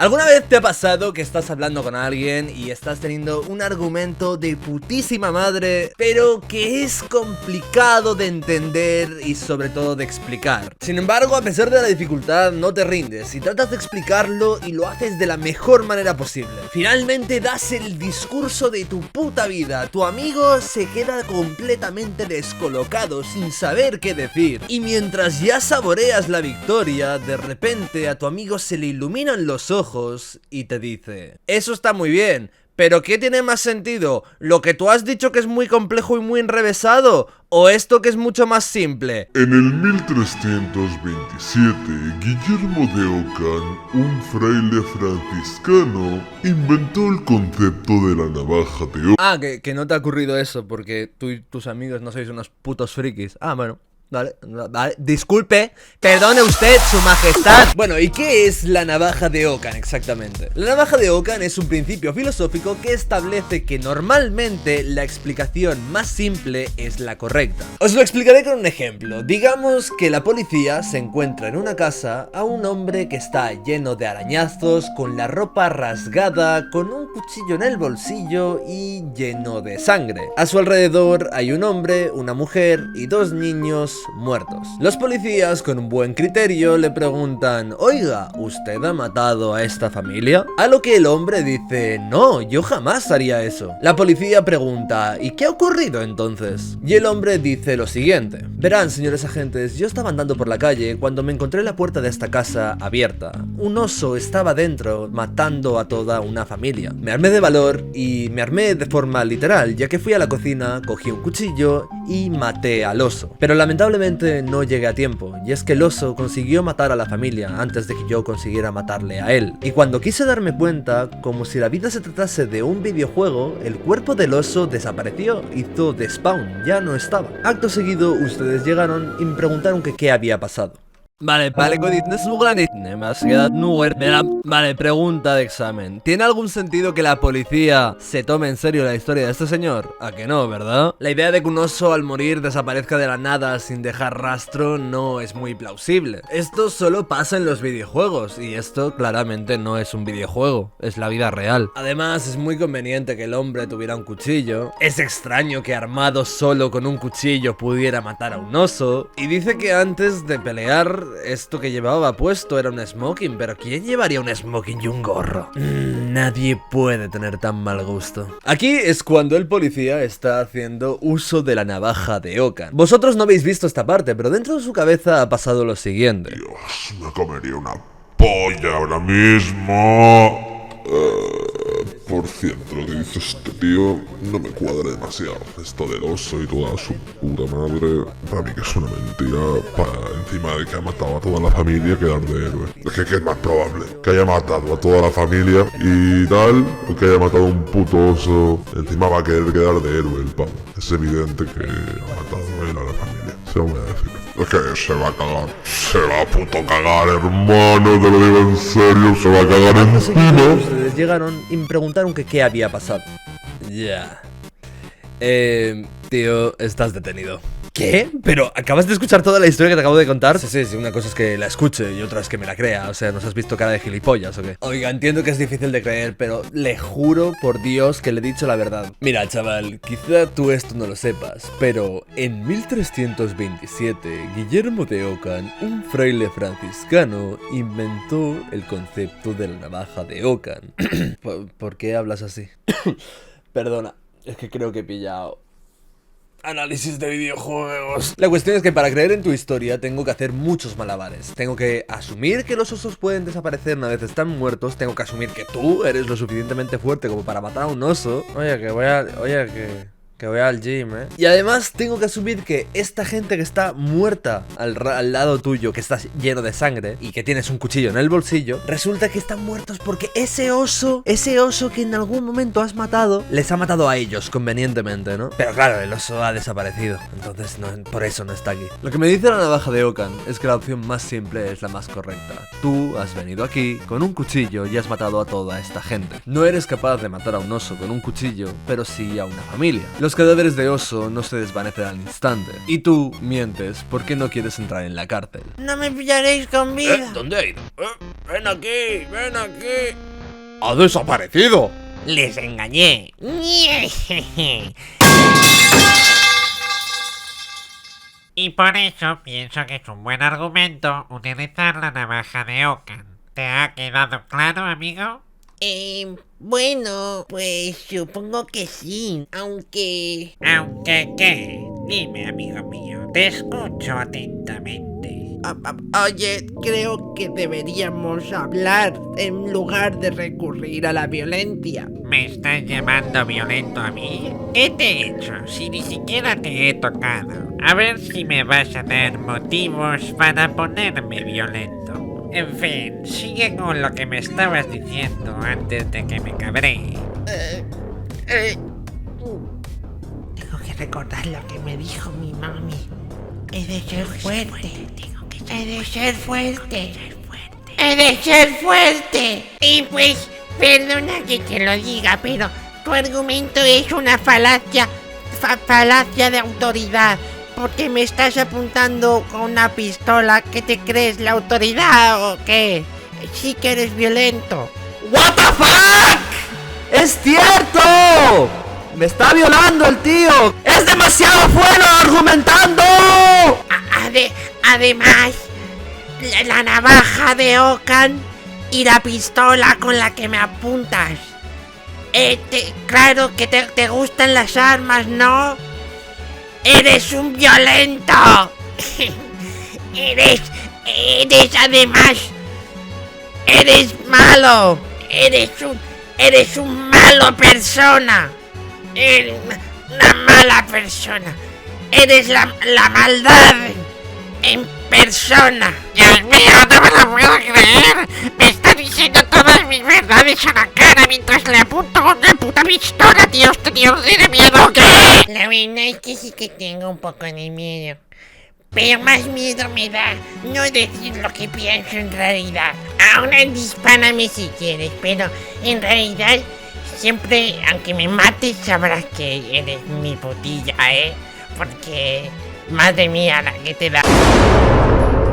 ¿Alguna vez te ha pasado que estás hablando con alguien y estás teniendo un argumento de putísima madre, pero que es complicado de entender y sobre todo de explicar? Sin embargo, a pesar de la dificultad, no te rindes y tratas de explicarlo y lo haces de la mejor manera posible. Finalmente das el discurso de tu puta vida, tu amigo se queda completamente descolocado sin saber qué decir. Y mientras ya saboreas la victoria, de repente a tu amigo se le iluminan los ojos y te dice: eso está muy bien, pero ¿qué tiene más sentido? ¿Lo que tú has dicho que es muy complejo y muy enrevesado? ¿O esto que es mucho más simple? En el 1327, Guillermo de Ockham, un fraile franciscano, inventó el concepto de la navaja de Ockham. Ah, que no te ha ocurrido eso porque tú y tus amigos no sois unos putos frikis. Ah, bueno. Vale, disculpe, perdone usted, su majestad. Bueno, ¿y qué es la navaja de Ockham exactamente? La navaja de Ockham es un principio filosófico que establece que normalmente la explicación más simple es la correcta. Os lo explicaré con un ejemplo. Digamos que la policía se encuentra en una casa a un hombre que está lleno de arañazos, con la ropa rasgada, con un cuchillo en el bolsillo y lleno de sangre. A su alrededor hay un hombre, una mujer y dos niños muertos. Los policías, con un buen criterio, le preguntan: oiga, ¿usted ha matado a esta familia? A lo que el hombre dice: no, yo jamás haría eso. La policía pregunta: ¿y qué ha ocurrido entonces? Y el hombre dice lo siguiente: verán, señores agentes, yo estaba andando por la calle cuando me encontré la puerta de esta casa abierta. Un oso estaba dentro matando a toda una familia. Me armé de valor y me armé de forma literal, ya que fui a la cocina, cogí un cuchillo y maté al oso. Pero lamentablemente no llegué a tiempo, y es que el oso consiguió matar a la familia antes de que yo consiguiera matarle a él. Y cuando quise darme cuenta, como si la vida se tratase de un videojuego, el cuerpo del oso desapareció, hizo despawn, ya no estaba. Acto seguido, ustedes llegaron y me preguntaron que qué había pasado. Vale, pregunta de examen. ¿Tiene algún sentido que la policía se tome en serio la historia de este señor? ¿A que no, verdad? La idea de que un oso al morir desaparezca de la nada sin dejar rastro no es muy plausible. Esto solo pasa en los videojuegos y esto claramente no es un videojuego, es la vida real. Además, es muy conveniente que el hombre tuviera un cuchillo. Es extraño que armado solo con un cuchillo pudiera matar a un oso. Y dice que antes de pelear, esto que llevaba puesto era un smoking, pero ¿quién llevaría un smoking y un gorro? Nadie puede tener tan mal gusto. Aquí es cuando el policía está haciendo uso de la navaja de Ockham. Vosotros no habéis visto esta parte, pero dentro de su cabeza ha pasado lo siguiente: Dios, me comería una polla ahora mismo. Por cierto, lo que dice este tío no me cuadra demasiado. Esto del oso y toda su puta madre, para mí que es una mentira. Para encima de que ha matado a toda la familia, quedar de héroe. Es que es más probable que haya matado a toda la familia y tal, o que haya matado a un puto oso. Encima va a querer quedar de héroe el pavo. Es evidente que ha matado él a la familia. Se lo voy a decir. Es que se va a cagar. Se va a puto cagar, hermano. Te lo digo en serio. Se va a cagar encima. Ustedes llegaron y me preguntaron que qué había pasado. Ya. Tío, estás detenido. ¿Qué? ¿Pero acabas de escuchar toda la historia que te acabo de contar? Sí, una cosa es que la escuche y otra es que me la crea. O sea, ¿nos has visto cara de gilipollas o qué? Oiga, entiendo que es difícil de creer, pero le juro por Dios que le he dicho la verdad. Mira, chaval, quizá tú esto no lo sepas, pero en 1327, Guillermo de Ockham, un fraile franciscano, inventó el concepto de la navaja de Ockham. ¿Por qué hablas así? Perdona, es que creo que he pillado análisis de videojuegos. La cuestión es que para creer en tu historia tengo que hacer muchos malabares. Tengo que asumir que los osos pueden desaparecer una vez están muertos. Tengo que asumir que tú eres lo suficientemente fuerte como para matar a un oso. Que voy al gym, Y además tengo que asumir que esta gente que está muerta al lado tuyo, que estás lleno de sangre y que tienes un cuchillo en el bolsillo, resulta que están muertos porque ese oso que en algún momento has matado, les ha matado a ellos convenientemente, ¿no? Pero claro, el oso ha desaparecido, entonces por eso no está aquí. Lo que me dice la navaja de Ockham es que la opción más simple es la más correcta. Tú has venido aquí con un cuchillo y has matado a toda esta gente. No eres capaz de matar a un oso con un cuchillo, pero sí a una familia. Los cadáveres de oso no se desvanecen al instante. Y tú mientes porque no quieres entrar en la cárcel. No me pillaréis con vida. ¿Dónde ha ido? Ven aquí, ven aquí. ¡Ha desaparecido! Les engañé. Y por eso pienso que es un buen argumento utilizar la navaja de Occam. ¿Te ha quedado claro, amigo? Bueno, pues supongo que sí, aunque... ¿Aunque qué? Dime, amigo mío, te escucho atentamente. Oye, creo que deberíamos hablar en lugar de recurrir a la violencia. ¿Me estás llamando violento a mí? ¿Qué te he hecho si ni siquiera te he tocado? A ver si me vas a dar motivos para ponerme violento. En fin, sigue con lo que me estabas diciendo antes de que me cabree. Tengo que recordar lo que me dijo mi mami. He de ser fuerte. He de ser fuerte. He de ser fuerte. Y pues, perdona que te lo diga, pero tu argumento es una falacia de autoridad. Porque me estás apuntando con una pistola. ¿Qué te crees, la autoridad o qué? Sí que eres violento. ¿What the fuck? ¡Es cierto! ¡Me está violando el tío! ¡Es demasiado bueno argumentando! Además, la navaja de Occam y la pistola con la que me apuntas. Claro que te gustan las armas, ¿no? ¡Eres un violento! Eres además... ¡Eres malo! ¡Eres un malo persona! ¡Eres una mala persona! ¡Eres la maldad en persona! ¡Dios mío, no me lo puedo creer! ¡Me está diciendo todas mis verdades a la cara mientras le apunto con una puta pistola! ¡Dios, Dios, tiene miedo! ¿Qué? La verdad es que sí que tengo un poco de miedo. Pero más miedo me da no decir lo que pienso en realidad. Ahora dispárame si quieres, pero en realidad siempre, aunque me mates, sabrás que eres mi putilla, Porque, madre mía, la que te da.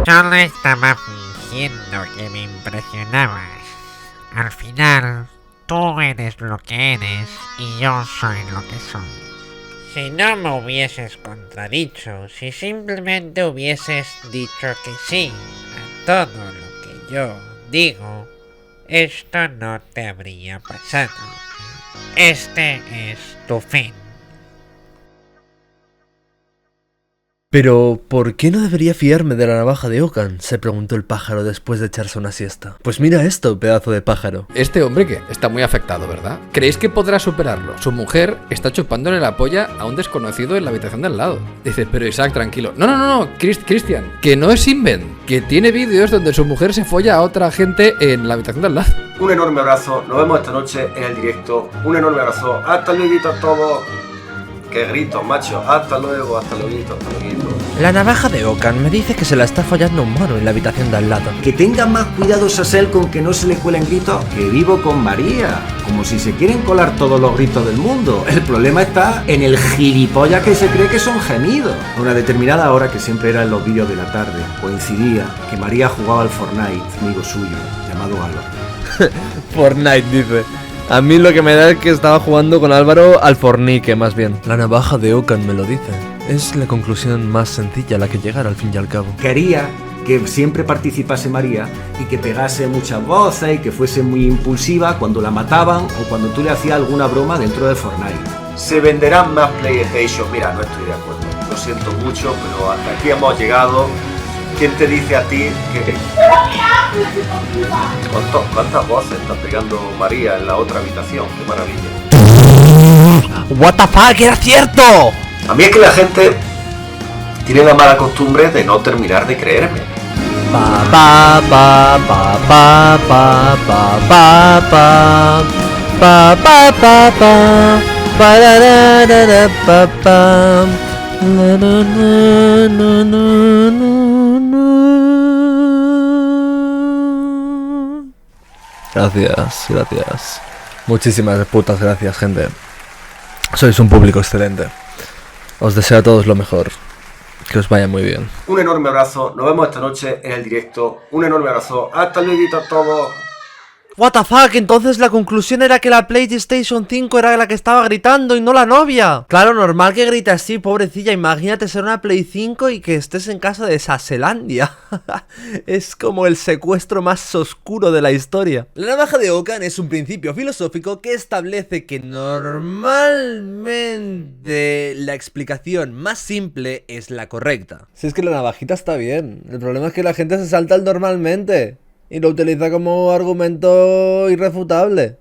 Solo estaba fingiendo que me impresionabas. Al final, tú eres lo que eres y yo soy lo que soy. Si no me hubieses contradicho, si simplemente hubieses dicho que sí a todo lo que yo digo, esto no te habría pasado. Este es tu fin. Pero, ¿por qué no debería fiarme de la navaja de Occam? Se preguntó el pájaro después de echarse una siesta. Pues mira esto, pedazo de pájaro. Este hombre que está muy afectado, ¿verdad? ¿Creéis que podrá superarlo? Su mujer está chupándole la polla a un desconocido en la habitación de al lado. Dice, pero Isaac, tranquilo. No, Cristian, que no es invent, que tiene vídeos donde su mujer se folla a otra gente en la habitación de al lado. Un enorme abrazo, nos vemos esta noche en el directo. Un enorme abrazo, hasta luego a todos. ¡Qué gritos, macho! Hasta luego, hasta luego. La navaja de Occam me dice que se la está follando un mono en la habitación de al lado. Que tenga más cuidado Sasel con que no se le cuelen gritos, que vivo con María. Como si se quieren colar todos los gritos del mundo. El problema está en el gilipollas que se cree que son gemidos. A una determinada hora, que siempre era en los vídeos de la tarde, coincidía que María jugaba al Fortnite, amigo suyo, llamado Álvaro. Fortnite, dice. A mí lo que me da es que estaba jugando con Álvaro al fornique, más bien. La navaja de Occam me lo dice. Es la conclusión más sencilla a la que llegar al fin y al cabo. Quería que siempre participase María y que pegase muchas voces y que fuese muy impulsiva cuando la mataban o cuando tú le hacías alguna broma dentro del Fortnite. Se venderán más PlayStation. Mira, no estoy de acuerdo. Lo siento mucho, pero hasta aquí hemos llegado. ¿Quién te dice a ti que... ¿Cuántas voces está pegando María en la otra habitación? ¡Qué maravilla! What the fuck, era cierto. A mí es que la gente tiene la mala costumbre de no terminar de creerme. Pa pa pa pa pa pa pa pa pa pa pa pa pa pa da da da da pa pa la na na na na na. Gracias. Muchísimas putas gracias, gente. Sois un público excelente. Os deseo a todos lo mejor. Que os vaya muy bien. Un enorme abrazo, nos vemos esta noche en el directo. Un enorme abrazo, hasta luego a todos. What the fuck, entonces la conclusión era que la PlayStation 5 era la que estaba gritando y no la novia. Claro, normal que grite así, pobrecilla. Imagínate ser una Play 5 y que estés en casa de Saselandia. Es como el secuestro más oscuro de la historia. La navaja de Occam es un principio filosófico que establece que normalmente la explicación más simple es la correcta. Si es que la navajita está bien, el problema es que la gente se salta el normalmente y lo utiliza como argumento irrefutable.